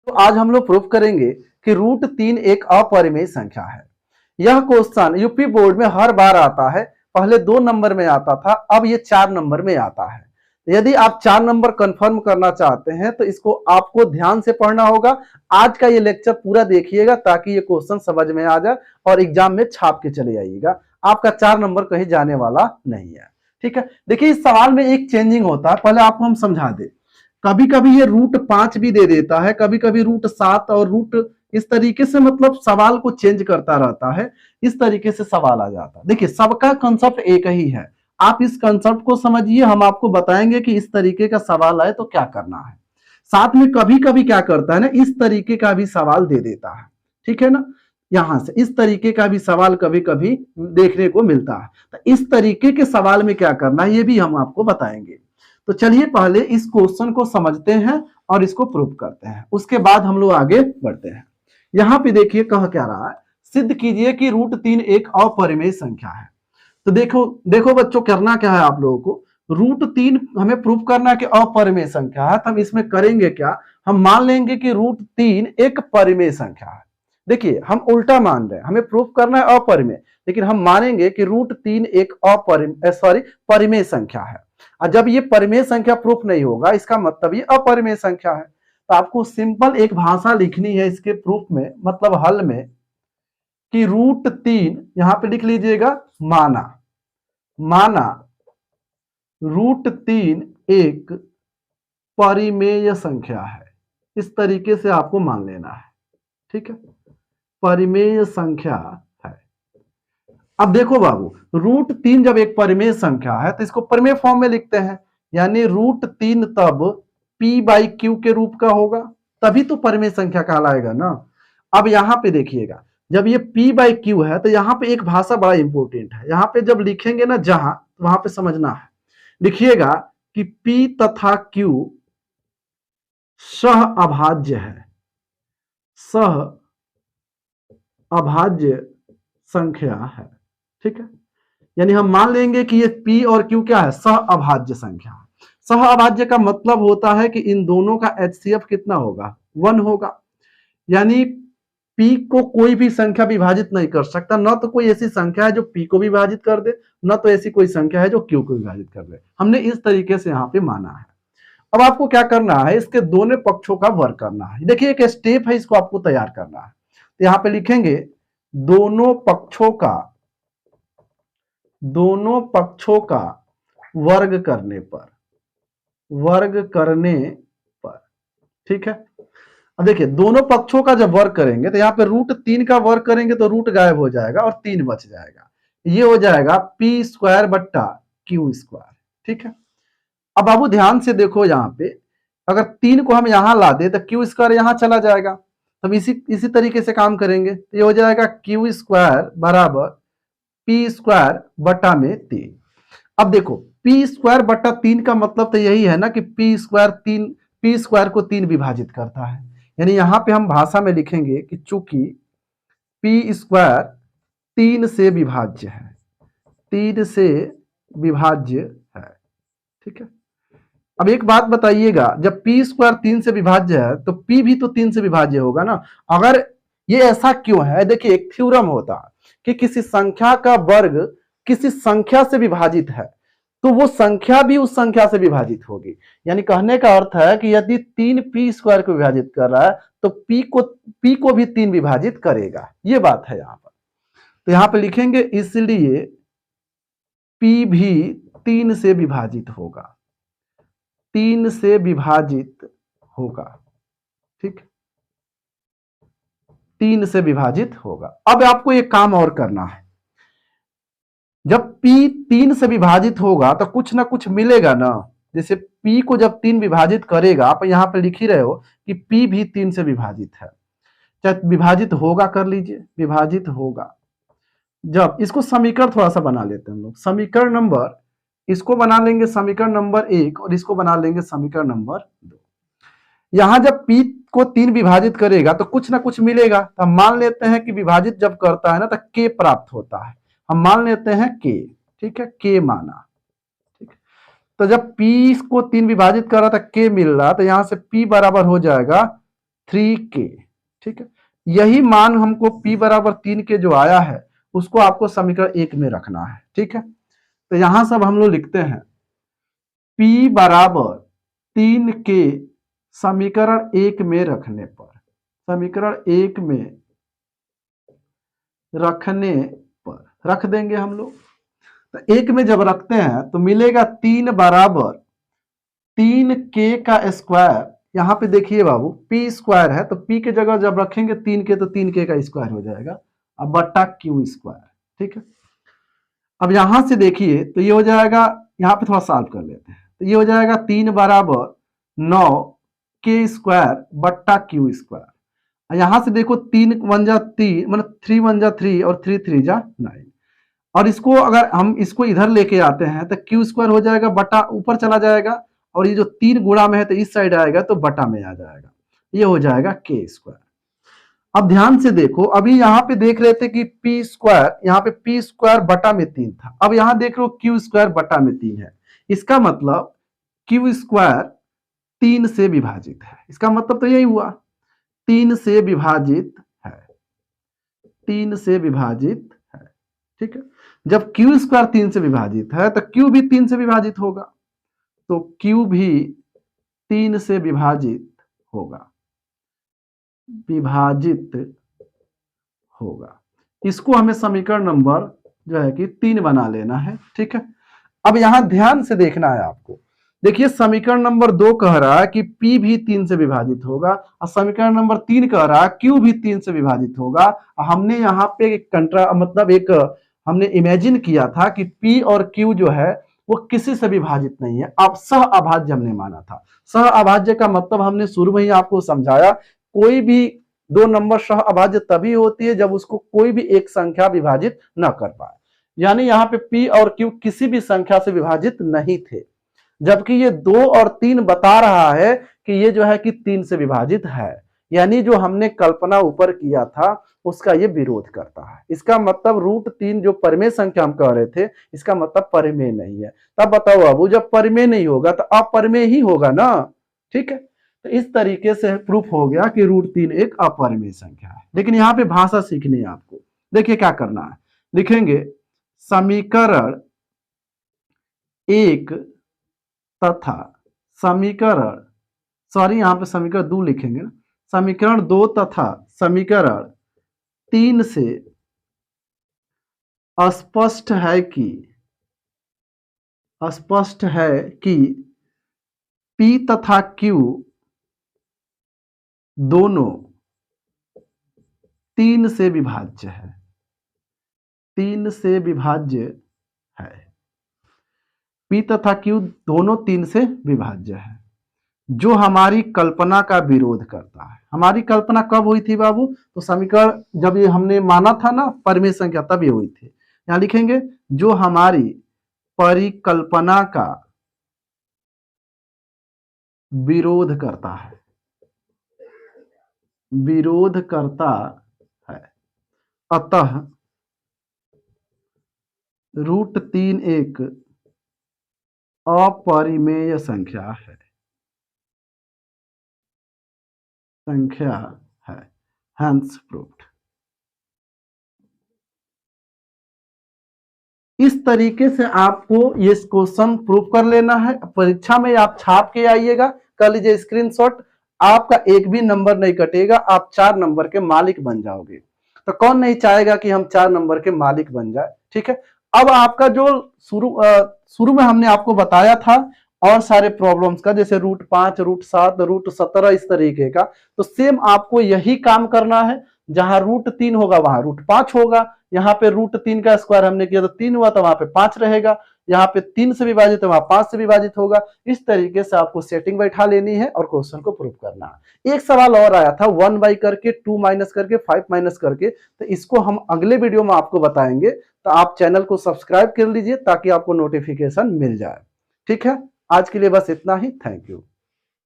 तो आज हम लोग प्रूफ करेंगे कि रूट 3 एक अपरिमेय संख्या है। यह क्वेश्चन यूपी बोर्ड में हर बार आता है। पहले 2 नंबर में आता था, अब ये 4 नंबर में आता है। यदि आप 4 नंबर कंफर्म करना चाहते हैं तो इसको आपको ध्यान से पढ़ना होगा। आज का ये लेक्चर पूरा देखिएगा ताकि ये क्वेश्चन समझ में आ जाए और एग्जाम में छाप के चले आइएगा। आपका 4 नंबर कहीं जाने वाला नहीं है। ठीक है, देखिए इस सवाल में एक चेंजिंग होता है, पहले आपको हम समझा दें। कभी कभी ये रूट 5 भी दे देता है, कभी कभी रूट 7 और रूट, इस तरीके से मतलब सवाल को चेंज करता रहता है। इस तरीके से सवाल आ जाता है। देखिए सबका कंसेप्ट एक ही है, आप इस कंसेप्ट को समझिए। हम आपको बताएंगे कि इस तरीके का सवाल आए तो क्या करना है। साथ में कभी कभी क्या करता है ना, इस तरीके का भी सवाल दे देता है। ठीक है ना, यहां से इस तरीके का भी सवाल कभी कभी देखने को मिलता है। तो इस तरीके के सवाल में क्या करना है ये भी हम आपको बताएंगे। तो चलिए पहले इस क्वेश्चन को समझते हैं और इसको प्रूव करते हैं, उसके बाद हम लोग आगे बढ़ते हैं। यहां पे देखिए कह क्या रहा है, सिद्ध कीजिए कि रूट 3 एक अपरिमेय संख्या है। तो देखो देखो बच्चों, करना क्या है आप लोगों को, रूट 3 हमें प्रूव करना है कि अपरिमेय संख्या है। तो हम इसमें करेंगे क्या, हम मान लेंगे कि रूट 3 एक परिमेय संख्या है। देखिए हम उल्टा मान रहे हैं, हमें प्रूफ करना है अपरिमेय, लेकिन हम मानेंगे कि रूट 3 एक परिमेय संख्या है। और जब ये परिमेय संख्या प्रूफ नहीं होगा इसका मतलब ये अपरिमेय संख्या है। तो आपको सिंपल एक भाषा लिखनी है इसके प्रूफ में, मतलब हल में, कि रूट 3 यहां पे लिख लीजिएगा, माना माना रूट 3 एक परिमेय संख्या है। इस तरीके से आपको मान लेना है। ठीक है, परिमेय संख्या है। अब देखो बाबू, रूट 3 जब एक परिमेय संख्या है तो इसको परिमेय फॉर्म में लिखते हैं, यानी रूट 3 तब p बाई क्यू के रूप का होगा, तभी तो परिमेय संख्या कहलाएगा ना। अब यहां पे देखिएगा, जब ये p बाई क्यू है तो यहां पे एक भाषा बड़ा इंपॉर्टेंट है। यहां पे जब लिखेंगे ना जहां, वहां पे समझना है। लिखिएगा कि p तथा q सह अभाज्य है, सह अभाज्य संख्या है। ठीक है, यानी हम मान लेंगे कि ये p और q क्या है, सह अभाज्य संख्या। सह अभाज्य का मतलब होता है कि इन दोनों का HCF कितना होगा, 1 होगा। यानी p को कोई भी संख्या विभाजित नहीं कर सकता, न तो कोई ऐसी संख्या है जो p को विभाजित कर दे, न तो ऐसी कोई संख्या है जो q को विभाजित कर दे। हमने इस तरीके से यहाँ पे माना है। अब आपको क्या करना है, इसके दोनों पक्षों का वर्ग करना है। देखिए एक स्टेप है, इसको आपको तैयार करना है। तो यहाँ पे लिखेंगे दोनों पक्षों का वर्ग करने पर। ठीक है, अब देखिए दोनों पक्षों का जब वर्ग करेंगे तो यहाँ पे रूट 3 का वर्ग करेंगे तो रूट गायब हो जाएगा और 3 बच जाएगा। ये हो जाएगा p स्क्वायर बट्टा q स्क्वायर। ठीक है, अब बाबू ध्यान से देखो, यहाँ पे अगर 3 को हम यहाँ ला दे तो q स्क्वायर यहाँ चला जाएगा। तब इसी तरीके से काम करेंगे तो ये हो जाएगा q स्क्वायर बराबर p स्क्वायर बटा में 3। अब देखो p स्क्वायर बटा 3 का मतलब तो यही है ना कि p स्क्वायर को 3 विभाजित करता है। यानी यहाँ पे हम भाषा में लिखेंगे कि चूंकि p स्क्वायर 3 से विभाज्य है, 3 से विभाज्य है। ठीक है, अब एक बात बताइएगा, जब p स्क्वायर 3 से विभाज्य है तो p भी तो 3 से विभाज्य होगा ना। अगर ये ऐसा क्यों है, देखिए एक थ्योरम होता है कि किसी संख्या का वर्ग किसी संख्या से विभाजित है तो वो संख्या भी उस संख्या से विभाजित होगी। यानी कहने का अर्थ है कि यदि 3 p स्क्वायर को विभाजित कर रहा है तो p को भी 3 विभाजित करेगा। ये बात है यहाँ पर। तो यहाँ पे लिखेंगे इसलिए p भी 3 से विभाजित होगा, 3 से विभाजित होगा। ठीक, 3 से विभाजित होगा। अब आपको एक काम और करना है, जब p 3 से विभाजित होगा तो कुछ ना कुछ मिलेगा ना। जैसे p को जब 3 विभाजित करेगा, आप यहाँ पे लिख ही रहे हो कि p भी 3 से विभाजित है, चाहे विभाजित होगा कर लीजिए, विभाजित होगा। जब इसको समीकरण थोड़ा सा बना लेते हैं हम लोग, समीकरण नंबर, इसको बना लेंगे समीकरण नंबर 1 और इसको बना लेंगे समीकरण नंबर 2। यहां जब p को 3 विभाजित करेगा तो कुछ ना कुछ मिलेगा। तो हम मान लेते हैं कि विभाजित जब करता है ना तो k प्राप्त होता है, हम मान लेते हैं k। ठीक है, k माना। ठीक, तो जब p को 3 विभाजित कर रहा था k मिल रहा, तो यहां से p बराबर हो जाएगा 3k। ठीक है, यही मान हमको p बराबर 3k जो आया है उसको आपको समीकरण 1 में रखना है। ठीक है, तो यहां सब हम लोग लिखते हैं p बराबर 3k समीकरण 1 में रखने पर, समीकरण 1 में रखने पर रख देंगे हम लोग। तो 1 में जब रखते हैं तो मिलेगा 3 बराबर 3k का स्क्वायर। यहां पे देखिए बाबू p स्क्वायर है तो p की जगह जब रखेंगे 3k तो 3k का स्क्वायर हो जाएगा, अब बट्टा q स्क्वायर। ठीक है, अब यहां से देखिए तो ये हो जाएगा, यहां पे थोड़ा सॉल्व कर लेते हैं, तो ये हो जाएगा 3 बराबर 9k स्क्वायर बट्टा q स्क्वायर। यहां से देखो 3 1 जा 3 मतलब 3 1 जा 3 और 3 3 जा 9, और इसको अगर हम इसको इधर लेके आते हैं तो q स्क्वायर हो जाएगा बटा ऊपर चला जाएगा, और ये जो 3 गुणा में है तो इस साइड आएगा तो बटा में आ जाएगा, ये हो जाएगा k स्क्वायर। अब ध्यान से देखो, अभी यहाँ पे देख रहे थे कि p स्क्वायर, यहाँ पे p स्क्वायर बटा में 3 था, अब यहाँ देख लो q स्क्वायर बटा में 3 है, इसका मतलब q स्क्वायर 3 से विभाजित है। इसका मतलब तो यही हुआ 3 से विभाजित है, 3 से विभाजित है। ठीक है, जब q स्क्वायर 3 से विभाजित है तो q भी 3 से विभाजित होगा, तो q भी 3 से विभाजित होगा, विभाजित होगा। इसको हमें समीकरण नंबर जो है कि 3 बना लेना है। ठीक है, अब यहां ध्यान से देखना है आपको, देखिए समीकरण नंबर 2 कह रहा है कि p भी 3 से विभाजित होगा, और समीकरण नंबर 3 कह रहा है q भी 3 से विभाजित होगा। हमने यहाँ पे एक मतलब एक हमने इमेजिन किया था कि p और q जो है वो किसी से विभाजित नहीं है, अब सह अभाज्य हमने माना था। सह अभाज्य का मतलब हमने शुरू में ही आपको समझाया, कोई भी दो नंबर सह अभाज्य तभी होती है जब उसको कोई भी एक संख्या विभाजित न कर पाए, यानी यहाँ पे p और q किसी भी संख्या से विभाजित नहीं थे, जबकि ये 2 और 3 बता रहा है कि ये जो है कि 3 से विभाजित है, यानी जो हमने कल्पना ऊपर किया था उसका ये विरोध करता है। इसका मतलब √3 जो परिमेय संख्या हम कह रहे थे, इसका मतलब परिमेय नहीं है। तब बताओ बाबू, जब परिमेय नहीं होगा तो अपरिमेय ही होगा ना। ठीक है, तो इस तरीके से प्रूफ हो गया कि √3 एक अपरिमेय संख्या है। लेकिन यहाँ पे भाषा सीखनी है आपको। देखिए क्या करना है, लिखेंगे समीकरण 1 तथा समीकरण, सॉरी यहाँ पे समीकरण 2 लिखेंगे ना, समीकरण 2 तथा समीकरण 3 से स्पष्ट है कि p तथा q दोनों 3 से विभाज्य है, 3 से विभाज्य है, p तथा q दोनों 3 से विभाज्य है, जो हमारी कल्पना का विरोध करता है। हमारी कल्पना कब हुई थी बाबू, तो समीकरण जब ये हमने माना था ना परिमेय संख्या, तब ये हुई थी। यहां लिखेंगे जो हमारी परिकल्पना का विरोध करता है, विरोध करता है, अतः √3 एक अपरिमेय संख्या है, hence proved। इस तरीके से आपको ये क्वेश्चन प्रूव कर लेना है। परीक्षा में आप छाप के आइएगा, कर लीजिए स्क्रीनशॉट, आपका एक भी नंबर नहीं कटेगा, आप 4 नंबर के मालिक बन जाओगे। तो कौन नहीं चाहेगा कि हम 4 नंबर के मालिक बन जाए। ठीक है, अब आपका जो शुरू में हमने आपको बताया था और सारे प्रॉब्लम्स का, जैसे √5, √7, √17 इस तरीके का, तो सेम आपको यही काम करना है। जहां √3 होगा वहां √5 होगा, यहाँ पे √3 का स्क्वायर हमने किया तो 3 हुआ, तो वहां पे 5 रहेगा, यहाँ पे 3 से विभाजित है वहां 5 से विभाजित होगा। इस तरीके से आपको सेटिंग बैठा लेनी है और क्वेश्चन को प्रूव करना है। एक सवाल और आया था 1 बाई करके, 2 माइनस करके, 5 माइनस करके, तो इसको हम अगले वीडियो में आपको बताएंगे। तो आप चैनल को सब्सक्राइब कर लीजिए ताकि आपको नोटिफिकेशन मिल जाए। ठीक है, आज के लिए बस इतना ही। Thank you.